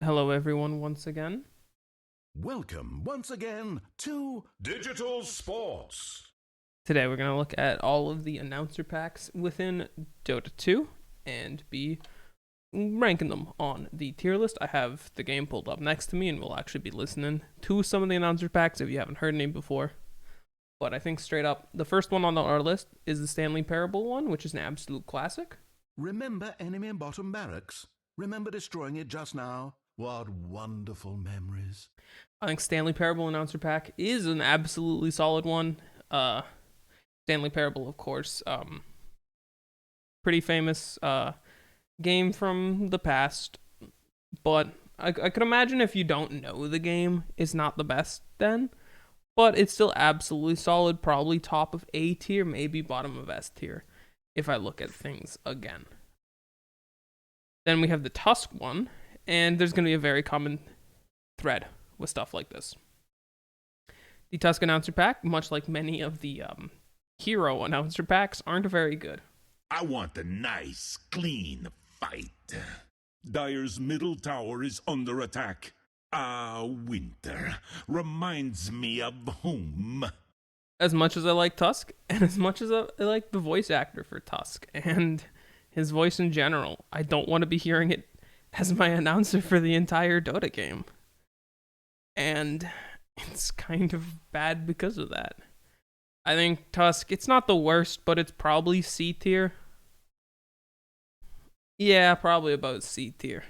Hello, everyone, once again. Welcome once again to Digital Sports. Today, we're going to look at all of the announcer packs within Dota 2 and be ranking them on the tier list. I have the game pulled up next to me, and we'll actually be listening to some of the announcer packs if you haven't heard any before. But I think straight up, the first one on our list is the Stanley Parable one, which is an absolute classic. Remember enemy bottom barracks? Remember destroying it just now? What wonderful memories. I think Stanley Parable announcer pack is an absolutely solid one. Stanley Parable, of course, pretty famous game from the past, but I could imagine if you don't know the game, it's not the best then, but it's still absolutely solid, probably top of A tier, maybe bottom of S tier, if I look at things again. Then we have the Tusk one, and there's going to be a very common thread with stuff like this. The Tusk Announcer pack, much like many of the Hero Announcer packs, aren't very good. I want a nice, clean fight. Dire's middle tower is under attack. Winter reminds me of home. As much as I like Tusk, and as much as I like the voice actor for Tusk, and his voice in general, I don't want to be hearing it as my announcer for the entire Dota game. And it's kind of bad because of that. I think Tusk, it's not the worst, but it's probably C tier. Yeah, probably about C tier.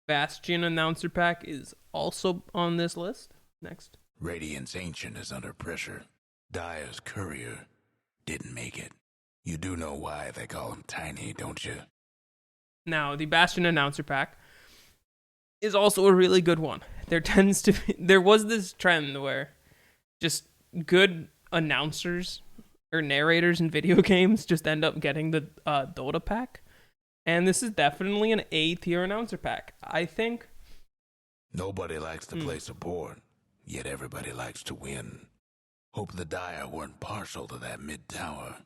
Bastion announcer pack is also on this list. Next. Radiant's Ancient is under pressure. Dire's Courier didn't make it. You do know why they call him Tiny, don't you? Now, the Bastion announcer pack is also a really good one. There was this trend where just good announcers or narrators in video games just end up getting the Dota pack. And this is definitely an A tier announcer pack. I think Nobody likes to play support, yet everybody likes to win. Hope the Dire weren't partial to that mid-tower.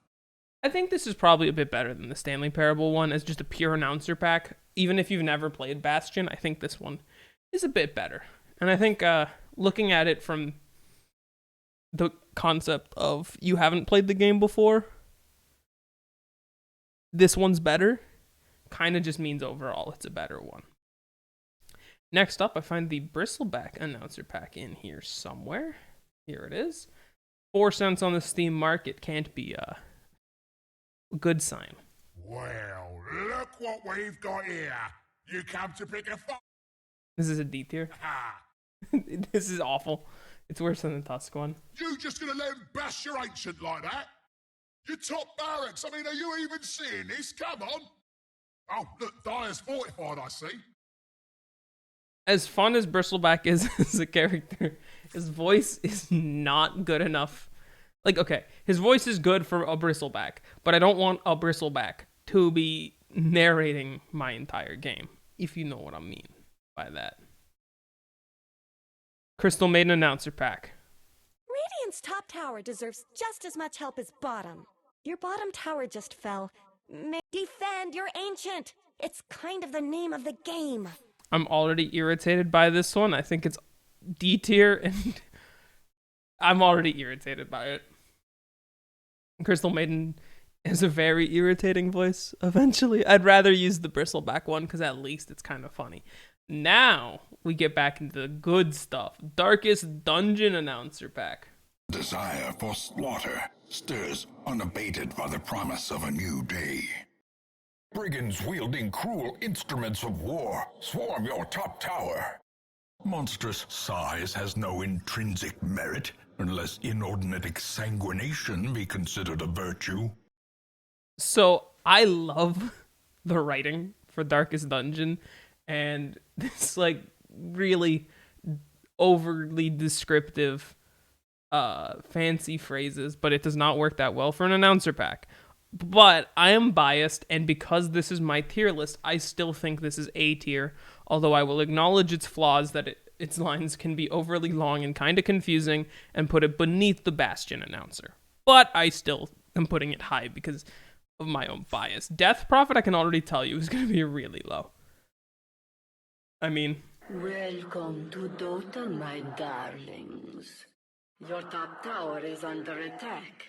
I think this is probably a bit better than the Stanley Parable one as just a pure announcer pack. Even if you've never played Bastion, I think this one is a bit better. And I think looking at it from the concept of you haven't played the game before, this one's better, kind of just means overall it's a better one. Next up, I find the Bristleback announcer pack in here somewhere. Here it is. 4 cents on the Steam market can't be a good sign. Well, look what we've got here. You come to pick a fight. This is a D tier. This is awful. It's worse than the Tusk one. You just gonna let him bash your ancient like that? Your top barracks. I mean, are you even seeing this? Come on. Oh, look, Dire's fortified, I see. As fun as Bristleback is as a character, his voice is not good enough. Like, okay, his voice is good for a Bristleback, but I don't want a Bristleback to be narrating my entire game, if you know what I mean by that. Crystal Maiden announcer pack. Radiant's top tower deserves just as much help as bottom. Your bottom tower just fell. Defend your ancient! It's kind of the name of the game. I'm already irritated by this one. I think it's D tier, and I'm already irritated by it. Crystal Maiden has a very irritating voice, eventually. I'd rather use the Bristleback one, because at least it's kind of funny. Now, we get back into the good stuff. Darkest Dungeon announcer pack. Desire for slaughter stirs unabated by the promise of a new day. Brigands wielding cruel instruments of war swarm your top tower. Monstrous size has no intrinsic merit unless inordinate exsanguination be considered a virtue. So, I love the writing for Darkest Dungeon, and this, like, really overly descriptive fancy phrases, but it does not work that well for an announcer pack. But I am biased, and because this is my tier list, I still think this is A tier, although I will acknowledge its flaws, that its lines can be overly long and kind of confusing, and put it beneath the Bastion announcer. But I still am putting it high because of my own bias. Death Prophet, I can already tell you, is going to be really low. I mean, Welcome to Dota, my darlings. Your top tower is under attack.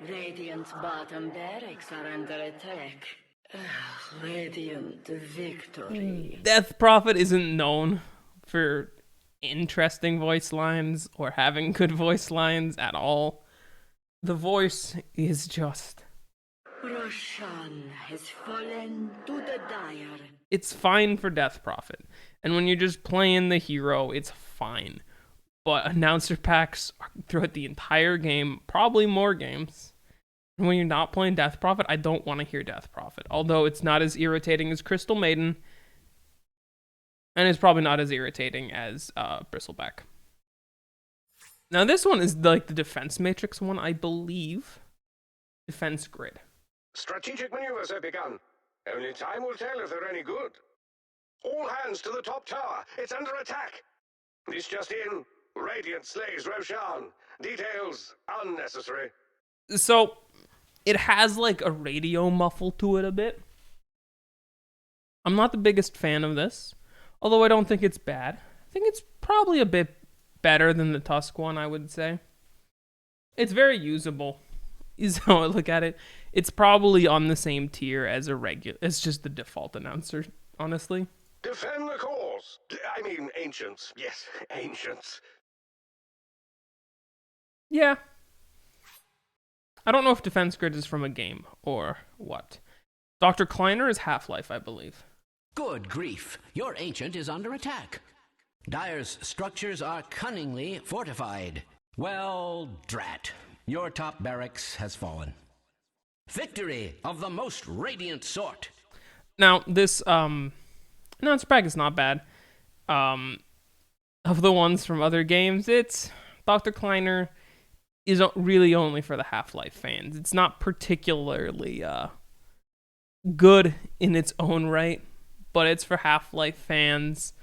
Radiant's bottom barracks are under attack. Radiant victory. Death Prophet isn't known for interesting voice lines or having good voice lines at all. The voice is just... Roshan has fallen to the dire. It's fine for Death Prophet. And when you're just playing the hero, it's fine. But announcer packs throughout the entire game, probably more games. And when you're not playing Death Prophet, I don't want to hear Death Prophet. Although it's not as irritating as Crystal Maiden. And it's probably not as irritating as Bristleback. Now this one is like the Defense Matrix one, I believe. Defense Grid. Strategic maneuvers have begun. Only time will tell if they're any good. All hands to the top tower. It's under attack. This just in. Radiant slays Roshan. Details unnecessary. So, it has like a radio muffle to it a bit. I'm not the biggest fan of this. Although I don't think it's bad. I think it's probably a bit better than the Tusk one, I would say. It's very usable, is how I look at it. It's probably on the same tier as it's just the default announcer, honestly. Defend the cause. I mean, ancients. Yes, ancients. Yeah. I don't know if Defense Grid is from a game or what. Dr. Kleiner is Half-Life, I believe. Good grief. Your ancient is under attack. Dire's structures are cunningly fortified. Well, drat. Your top barracks has fallen. Victory of the most radiant sort. Now, this announcer pack is not bad. Of the ones from other games, it's Dr. Kleiner is really only for the Half-Life fans. It's not particularly good in its own right, but it's for Half-Life fans.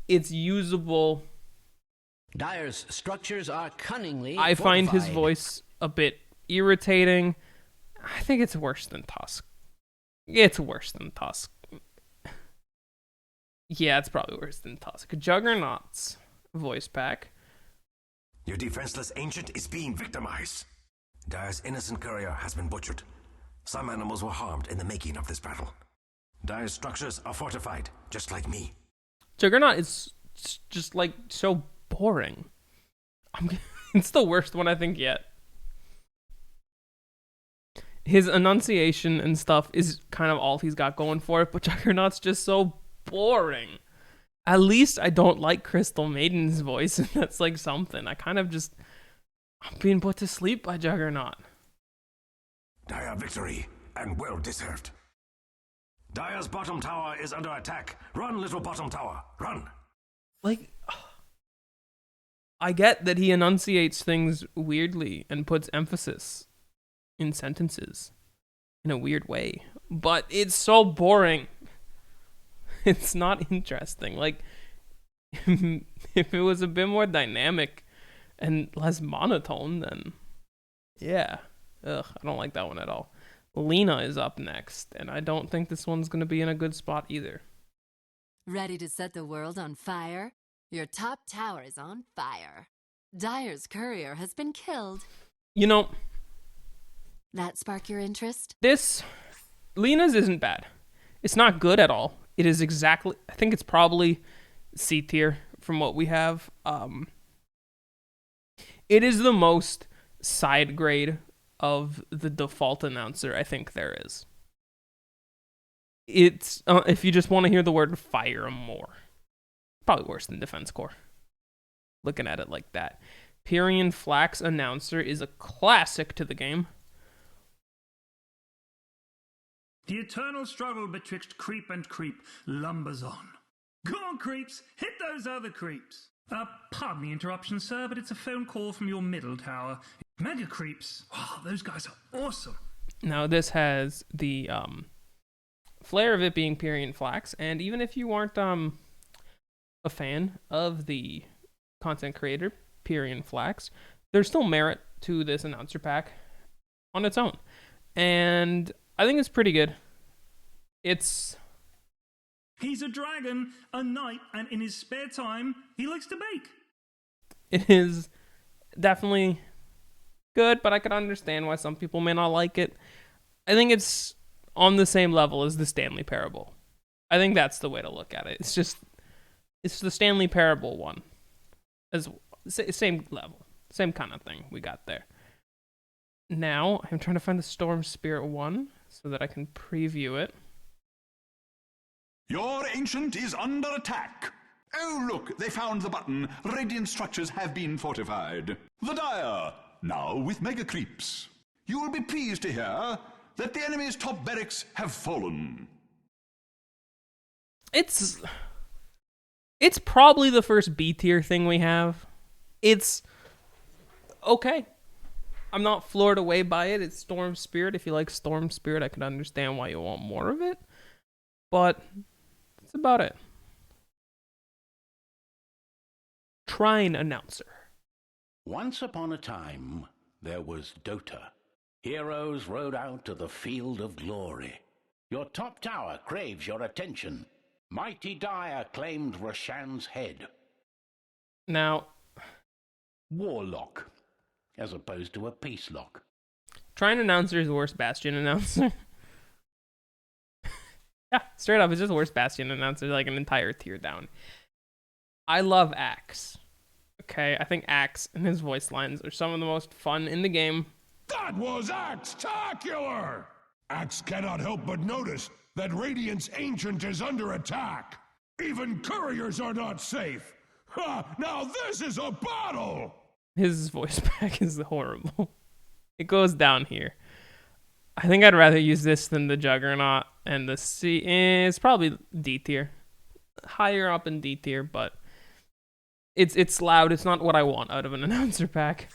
It's usable. Dire's structures are cunningly I find his fortified. voice a bit irritating. I think it's worse than Tusk. It's worse than Tusk. Yeah, it's probably worse than Tusk. Juggernaut's voice pack. Your defenseless ancient is being victimized. Dire's innocent courier has been butchered. Some animals were harmed in the making of this battle. Dire's structures are fortified, just like me. Juggernaut is just like so boring. It's the worst one I think yet. His enunciation and stuff is kind of all he's got going for it, but Juggernaut's just so boring. At least I don't like Crystal Maiden's voice, and that's like something. I'm being put to sleep by Juggernaut. Dire victory, and well deserved. Dire's bottom tower is under attack. Run, little bottom tower, run. Like, I get that he enunciates things weirdly and puts emphasis in sentences in a weird way, but it's so boring. It's not interesting. Like, if it was a bit more dynamic and less monotone, then yeah. Ugh, I don't like that one at all. Lena is up next, and I don't think this one's going to be in a good spot either. Ready to set the world on fire? Your top tower is on fire. Dire's courier has been killed. You know, That spark your interest? Lena's isn't bad. It's not good at all. It is exactly, I think it's probably C tier from what we have. It is the most side grade of the default announcer I think there is. It's, if you just want to hear the word fire more, probably worse than Defense Core. Looking at it like that. Pyrian Flax announcer is a classic to the game. The eternal struggle betwixt creep and creep lumbers on. Go on, creeps! Hit those other creeps! Pardon the interruption, sir, but it's a phone call from your middle tower. Mega creeps! Wow, those guys are awesome! Now, this has the flair of it being Pyrian Flax, and even if you aren't a fan of the content creator, Pyrian Flax, there's still merit to this announcer pack on its own. And I think it's pretty good. It's He's a dragon, a knight, and in his spare time, he likes to bake. It is definitely good, but I could understand why some people may not like it. I think it's on the same level as the Stanley Parable. I think that's the way to look at it. It's the Stanley Parable one. Same level. Same kind of thing we got there. Now, I'm trying to find the Storm Spirit one so that I can preview it. Your ancient is under attack. Oh, look, they found the button. Radiant structures have been fortified. The Dire, now with mega creeps. You will be pleased to hear that the enemy's top barracks have fallen. It's probably the first B tier thing we have. It's okay. I'm not floored away by it. It's Storm Spirit. If you like Storm Spirit, I can understand why you want more of it. But that's about it. Trine Announcer. Once upon a time, there was Dota. Heroes rode out to the field of glory. Your top tower craves your attention. Mighty Dire claimed Roshan's head. Now, Warlock, as opposed to a peace lock. Trine Announcer is the worst Bastion Announcer. Yeah, straight up, it's just the worst Bastion Announcer, like an entire tier down. I love Axe. Okay, I think Axe and his voice lines are some of the most fun in the game. That was Axe-tacular! Axe cannot help but notice that Radiant's Ancient is under attack. Even couriers are not safe. Ha! Now this is a battle! His voice pack is horrible. It goes down here. I think I'd rather use this than the Juggernaut, and the C is probably D tier. Higher up in D tier, but it's loud. It's not what I want out of an announcer pack.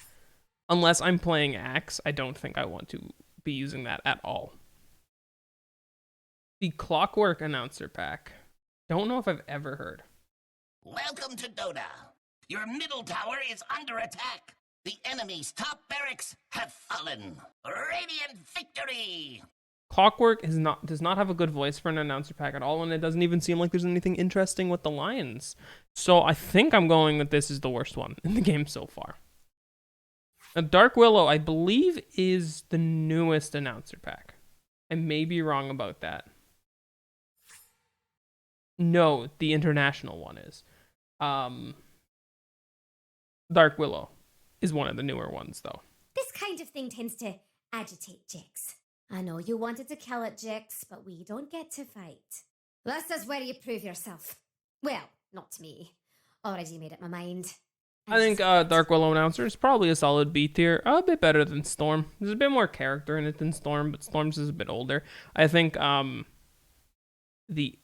Unless I'm playing Axe, I don't think I want to be using that at all. The Clockwork Announcer pack. Don't know if I've ever heard. Welcome to Dota. Your middle tower is under attack. The enemy's top barracks have fallen. Radiant victory! Clockwork does not have a good voice for an announcer pack at all, and it doesn't even seem like there's anything interesting with the Lions. So I think I'm going with this is the worst one in the game so far. Now, Dark Willow, I believe, is the newest announcer pack. I may be wrong about that. No, the international one is. Dark Willow is one of the newer ones, though. This kind of thing tends to agitate Jix. I know you wanted to kill it, Jix, but we don't get to fight. This is where you prove yourself. Well, not me. Already made up my mind. I think Dark Willow Announcer is probably a solid B tier. A bit better than Storm. There's a bit more character in it than Storm, but Storm's is a bit older. I think the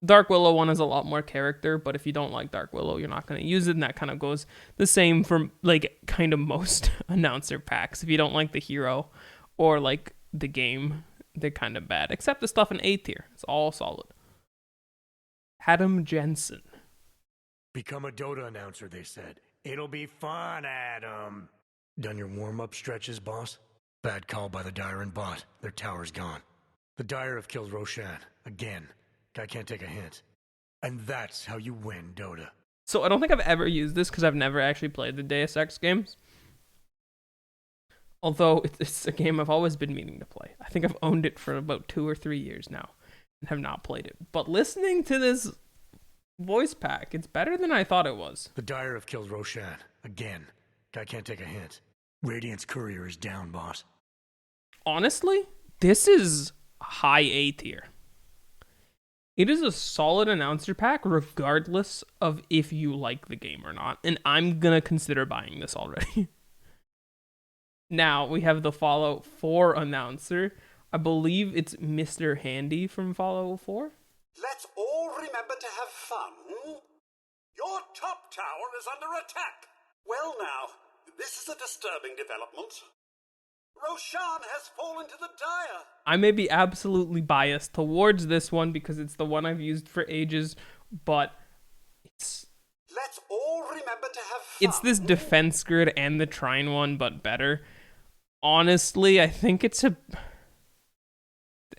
Dark Willow one has a lot more character, but if you don't like Dark Willow, you're not going to use it, and that kind of goes the same for, like, kind of most announcer packs. If you don't like the hero or, like, the game, they're kind of bad. Except the stuff in A tier. It's all solid. Adam Jensen. Become a Dota announcer, they said. It'll be fun, Adam. Done your warm-up stretches, boss? Bad call by the Dire and bot. Their tower's gone. The Dire have killed Roshan. Again. Guy can't take a hint. And that's how you win Dota. So I don't think I've ever used this because I've never actually played the Deus Ex games. Although it's a game I've always been meaning to play. I think I've owned it for about 2 or 3 years now and have not played it. But listening to this voice pack, it's better than I thought it was. The Dire have killed Roshan. Again. Guy can't take a hint. Radiant's courier is down, boss. Honestly, this is high A tier. It is a solid announcer pack regardless of if you like the game or not. And I'm going to consider buying this already. Now, we have the Fallout 4 announcer. I believe it's Mr. Handy from Fallout 4. Let's all remember to have fun. Your top tower is under attack. Well now, this is a disturbing development. Roshan has fallen to the Dire. I may be absolutely biased towards this one because it's the one I've used for ages, but let's all remember to have fun. It's this defense grid and the Trine one, but better. Honestly, I think it's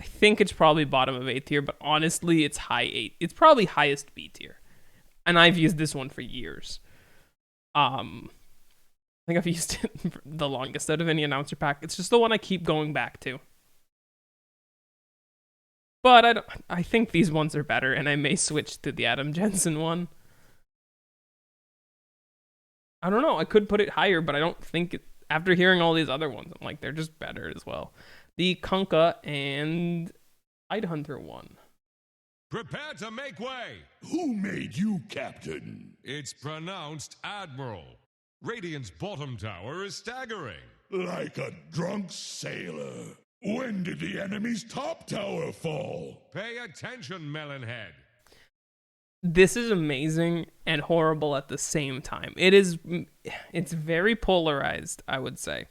think it's probably bottom of A tier, but honestly, it's high 8. It's probably highest B tier. And I've used this one for years. I think I've used it for the longest out of any announcer pack. It's just the one I keep going back to. But I think these ones are better, and I may switch to the Adam Jensen one. I don't know. I could put it higher, but I don't think it, after hearing all these other ones, I'm like, they're just better as well. The Kunkka and Tidehunter one. Prepare to make way! Who made you captain? It's pronounced Admiral. Radiant's bottom tower is staggering. Like a drunk sailor. When did the enemy's top tower fall? Pay attention, Melonhead. This is amazing and horrible at the same time. It's very polarized, I would say.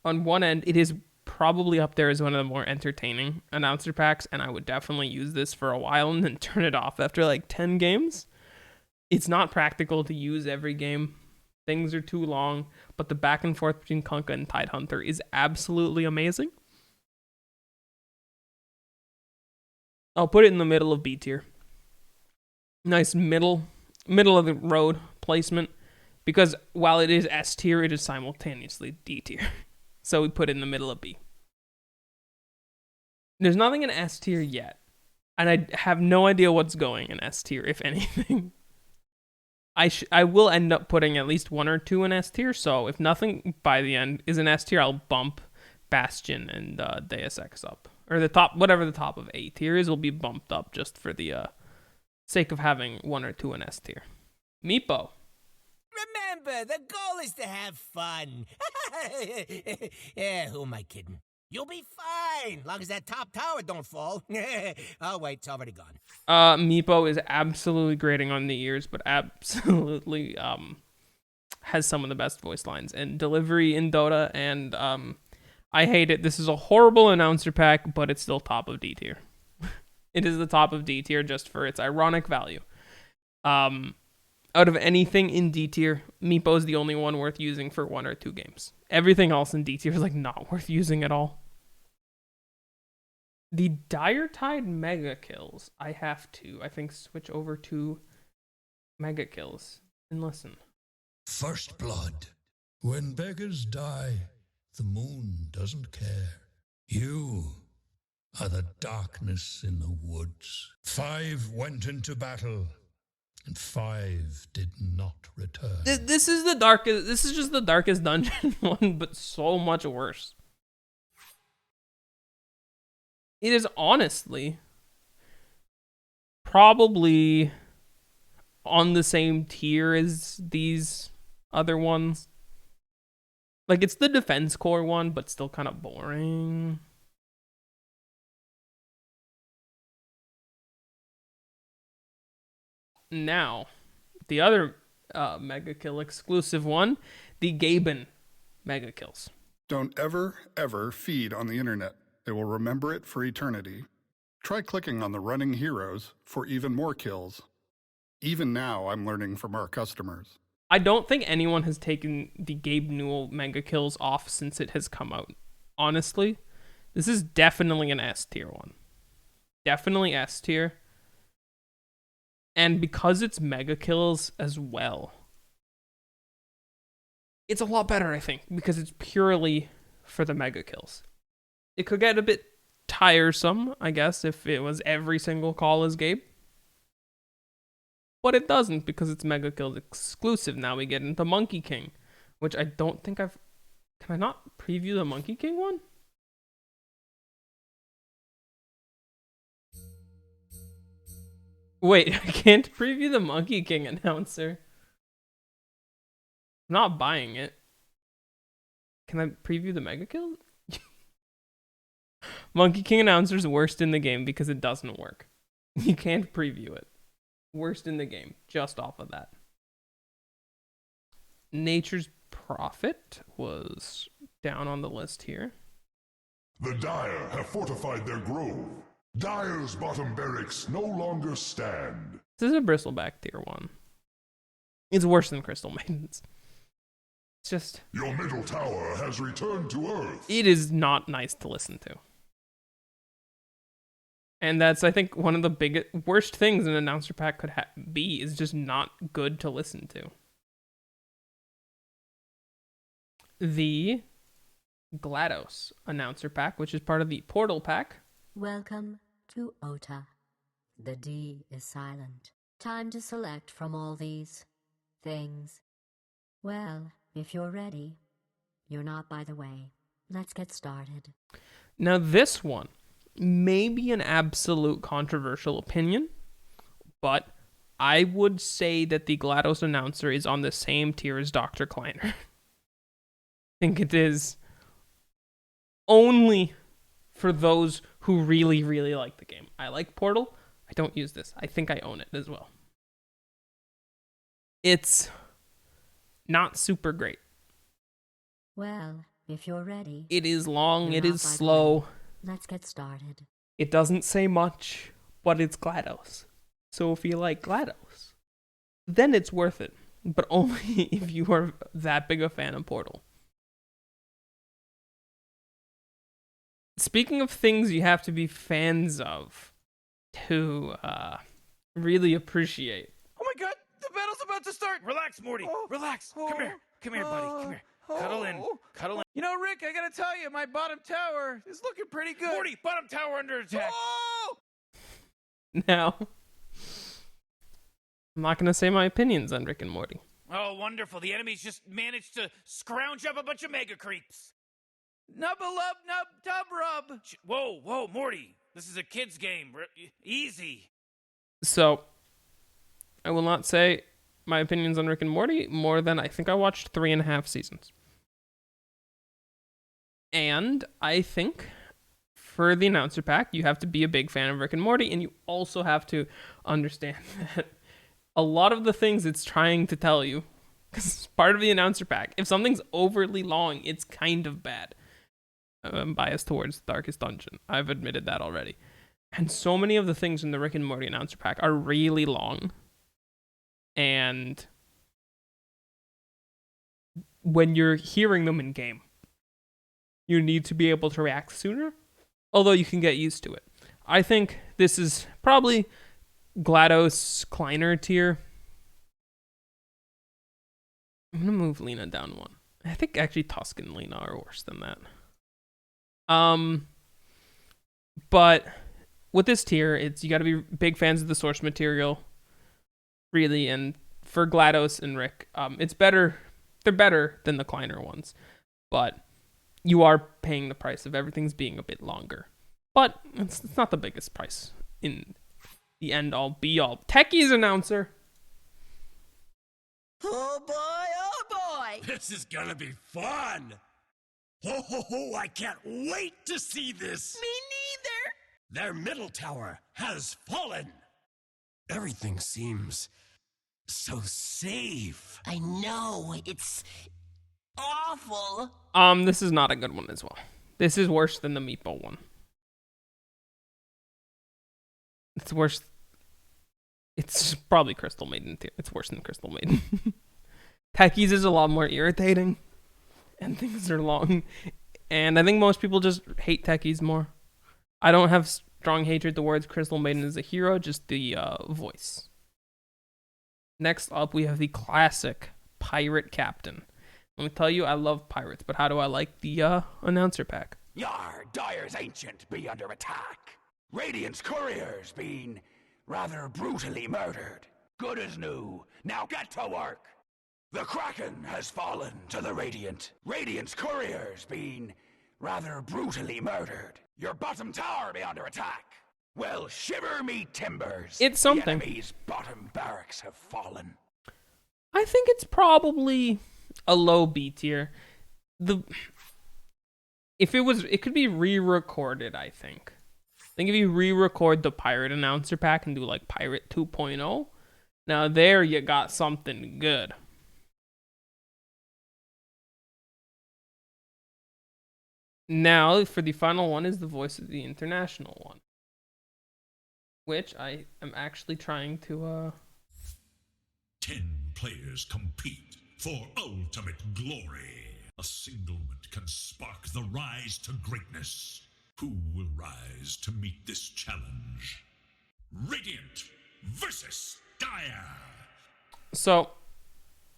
On one end, it is probably up there as one of the more entertaining announcer packs, and I would definitely use this for a while and then turn it off after like 10 games. It's not practical to use every game. Things are too long, but the back and forth between Kunkka and Tidehunter is absolutely amazing. I'll put it in the middle of B tier. Nice middle of the road placement, because while it is S tier, it is simultaneously D tier. So we put it in the middle of B. There's nothing in S tier yet, and I have no idea what's going in S tier, if anything. I will end up putting at least 1 or 2 in S tier, so if nothing by the end is in S tier, I'll bump Bastion and Deus Ex up. Or the top, whatever the top of A tier is, will be bumped up just for the sake of having 1 or 2 in S tier. Meepo. Remember, the goal is to have fun. Who am I kidding? You'll be fine, long as that top tower don't fall. Oh, wait, it's already gone. Meepo is absolutely grating on the ears, but absolutely has some of the best voice lines and delivery in Dota, and I hate it. This is a horrible announcer pack, but it's still top of D tier. It is the top of D tier just for its ironic value. Out of anything in D tier, Meepo is the only one worth using for 1 or 2 games. Everything else in D tier is like not worth using at all. The Dire Tide Mega Kills, I think, switch over to Mega Kills and listen. First blood. When beggars die, the moon doesn't care. You are the darkness in the woods. 5 went into battle, and 5 did not return. This is the darkest. This is just the darkest dungeon one, but so much worse. It is honestly probably on the same tier as these other ones. Like, it's the defense core one, but still kind of boring. Now, the other Mega Kill exclusive one, the Gaben Mega Kills. Don't ever, ever feed on the internet. They will remember it for eternity. Try clicking on the running heroes for even more kills. Even now, I'm learning from our customers. I don't think anyone has taken the Gabe Newell Mega Kills off since it has come out. Honestly, this is definitely an S tier one. Definitely S tier. And because it's Mega Kills as well, it's a lot better, I think, because it's purely for the Mega Kills. It could get a bit tiresome, I guess, if it was every single call as Gabe. But it doesn't, because it's Mega Kills exclusive. Now we get into Monkey King, which I don't think I've... Can I not preview the Monkey King one? Wait, I can't preview the Monkey King announcer. I'm not buying it. Can I preview the Mega Kill? Monkey King announcer's worst in the game because it doesn't work. You can't preview it. Worst in the game, just off of that. Nature's Prophet was down on the list here. The Dire have fortified their grove. Dire's bottom barracks no longer stand. This is a Bristleback tier one. It's worse than Crystal Maidens. It's just... Your middle tower has returned to Earth. It is not nice to listen to. And that's, I think, one of the worst things an announcer pack could be, is just not good to listen to. The GLaDOS announcer pack, which is part of the Portal pack. Welcome to Ota. The D is silent. Time to select from all these things. Well, if you're ready. You're not, by the way. Let's get started. Now this one may be an absolute controversial opinion, but I would say that the GLaDOS announcer is on the same tier as Dr. Kleiner. I think it is only for those who really, really like the game. I like Portal. I don't use this. I think I own it as well. It's not super great. Well, if you're ready. It is long. It is slow. Let's get started. It doesn't say much, but it's GLaDOS. So if you like GLaDOS, then it's worth it. But only if you are that big a fan of Portal. Speaking of things you have to be fans of to really appreciate. Oh my god, the battle's about to start! Relax, Morty. Relax. Come here. Come here, buddy. Come here. Cuddle in. Cuddle in. You know, Rick, I gotta tell you, my bottom tower is looking pretty good. Morty, bottom tower under attack. Oh! Now, I'm not going to say my opinions on Rick and Morty. Oh, wonderful. The enemies just managed to scrounge up a bunch of mega creeps. Nubba-lub, nub, dub, rub. Whoa, whoa, Morty. This is a kid's game. Easy. So, I will not say my opinions on Rick and Morty more than I think I watched 3.5 seasons. And I think for the announcer pack, you have to be a big fan of Rick and Morty, and you also have to understand that a lot of the things it's trying to tell you, because it's part of the announcer pack, if something's overly long, it's kind of bad. I'm biased towards Darkest Dungeon. I've admitted that already. And so many of the things in the Rick and Morty announcer pack are really long. And when you're hearing them in game, you need to be able to react sooner, although you can get used to it. I think this is probably GLaDOS Kleiner tier. I'm going to move Lena down one. I think actually Tusk and Lena are worse than that. But with this tier, you got to be big fans of the source material, really. And for GLaDOS and Rick, it's better. They're better than the Kleiner ones, but you are paying the price of everything's being a bit longer. But it's not the biggest price in the end all be all. Techies announcer. Oh boy, oh boy! This is gonna be fun! Ho ho ho, I can't wait to see this! Me neither! Their middle tower has fallen! Everything seems so safe. I know, it's awful. This is not a good one as well. This is worse than the Meatball one. It's worse. It's probably Crystal Maiden too. It's worse than Crystal Maiden. Techies is a lot more irritating, and things are long. And I think most people just hate Techies more. I don't have strong hatred towards Crystal Maiden as a hero, just the voice. Next up, we have the classic Pirate Captain. Let me tell you, I love pirates, but how do I like the announcer pack? Yar, Dyer's Ancient be under attack. Radiant's couriers being rather brutally murdered. Good as new. Now get to work. The Kraken has fallen to the Radiant. Radiant's couriers being rather brutally murdered. Your bottom tower be under attack. Well, shiver me timbers. It's something. The enemy's bottom barracks have fallen. I think it's probably a low B tier. It could be re-recorded, I think. I think if you re-record the Pirate Announcer Pack and do like Pirate 2.0, now there you got something good. Now, for the final one is the Voice of the International one, which I am actually trying to 10 players compete for ultimate glory. A singlement can spark the rise to greatness. Who will rise to meet this challenge? Radiant versus Dire. So,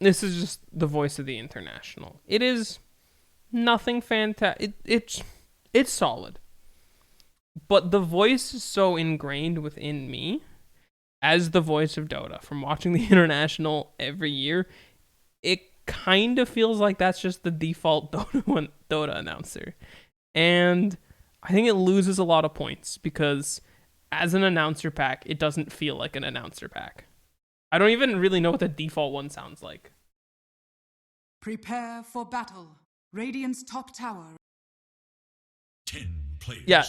this is just the voice of the International. It is nothing fantastic. It's solid. But the voice is so ingrained within me as the voice of Dota from watching the International every year. It kind of feels like that's just the default Dota announcer. And I think it loses a lot of points because as an announcer pack, it doesn't feel like an announcer pack. I don't even really know what the default one sounds like. Prepare for battle. Radiant's top tower. 10 players. Yeah,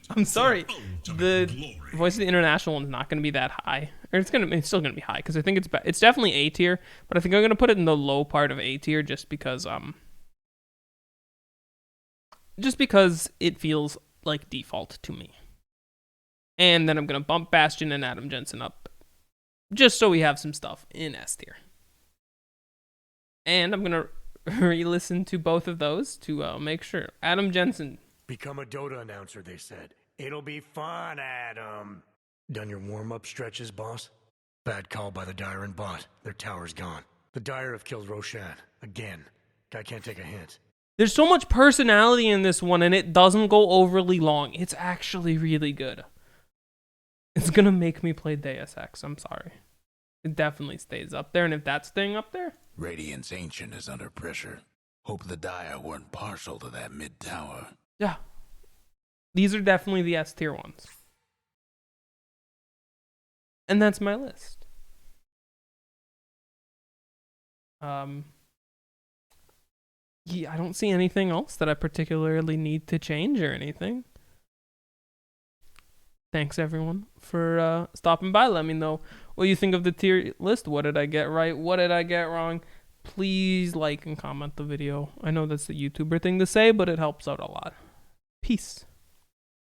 I'm sorry. The voice of the International one's not going to be that high. Or it's still going to be high because I think it's definitely A tier, but I think I'm going to put it in the low part of A tier just because it feels like default to me. And then I'm going to bump Bastion and Adam Jensen up just so we have some stuff in S tier. And I'm going to re-listen to both of those to make sure. Adam Jensen. Become a Dota announcer, they said. It'll be fun, Adam. Done your warm-up stretches, boss? Bad call by the Dire and bot. Their tower's gone. The Dire have killed Roshan. Again. Guy can't take a hint. There's so much personality in this one, and it doesn't go overly long. It's actually really good. It's gonna make me play Deus Ex, I'm sorry. It definitely stays up there, and if that's staying up there... Radiant's Ancient is under pressure. Hope the Dire weren't partial to that mid-tower. Yeah. These are definitely the S tier ones. And that's my list. Yeah, I don't see anything else that I particularly need to change or anything. Thanks everyone for stopping by. Let me know what you think of the tier list. What did I get right? What did I get wrong? Please like and comment the video. I know that's the YouTuber thing to say, but it helps out a lot. Peace.